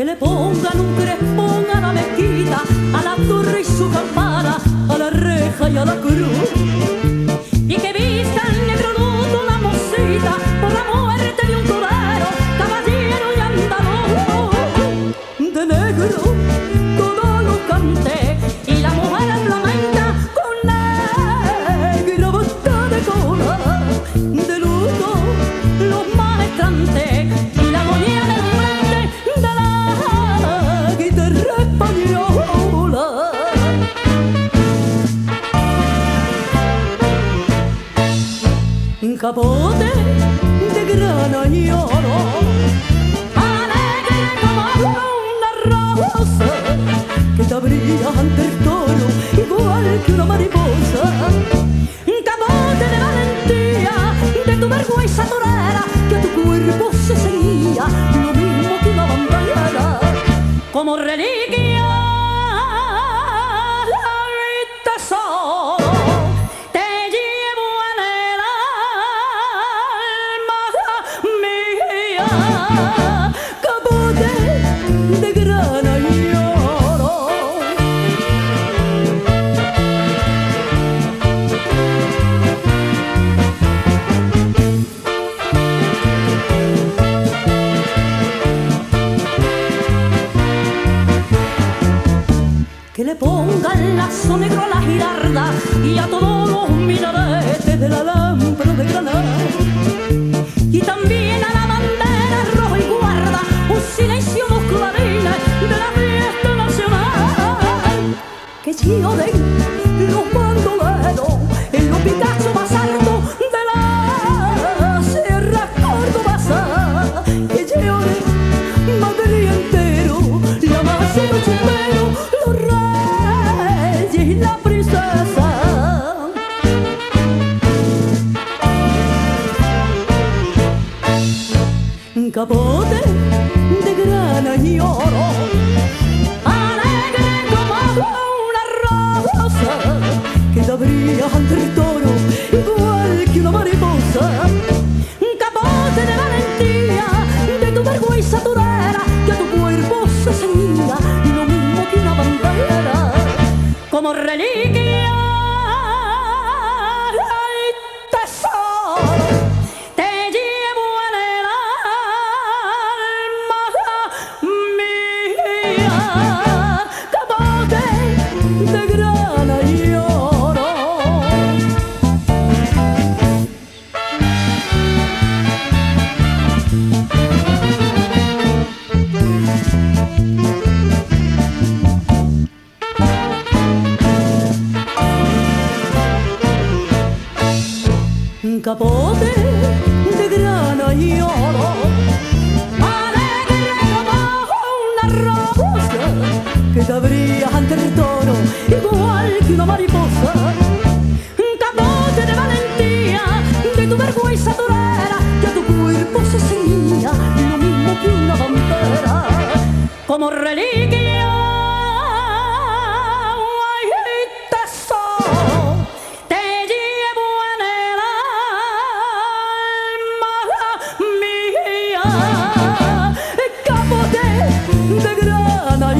que le pongan un crespón a la mezquita, a la torre y su campana, a la reja y a la cruz, y que vista el negro luto una mocita por la muerte de un torero, caballero y andaluz. De negro todo lo canté y la mujer flamenca con negra bota de cola, de luto los maestrantes y la agonía del frente de la guitarra española. Un capote de grana y oro, alegre como una rosa, que te abría ante el toro igual que una mariposa. Un capote de valentía, de tu vergüenza torera, que a tu cuerpo se ceñía lo mismo que una bandera, como reliquia y tesoro. Te llevo en el alma mía, capote de grana y oro. Que le pongan lazo negro a la girarda y a todos los minaretes de la Alhambra de Granada, y también a la bandera roja y guarda un silencio dos clarines de la fiesta nacional. Que lloren los bandoleros en los picachos más altos de la Sierra Cordobesa, que lloren Madrid entero, la masa y los chumberos, los reyes y la princesa. Un capote de grana y oro, alegre como una rosa, que te abría ante el toro igual que una mariposa. Un capote de valentía, de tu vergüenza torera, que a tu cuerpo se ceñía lo mismo que una bandera, como reliquia y tesoro. Te llevo en el alma mía, capote de grana y oro. Un capote de grana y oro, alegre como una rosa, que te abría ante el toro igual que una mariposa. Un capote de valentía, de tu vergüenza torera, que a tu cuerpo se ceñía lo mismo que una bandera, como reliquia y tesoro. Te llevo en el alma mía, capote de grana y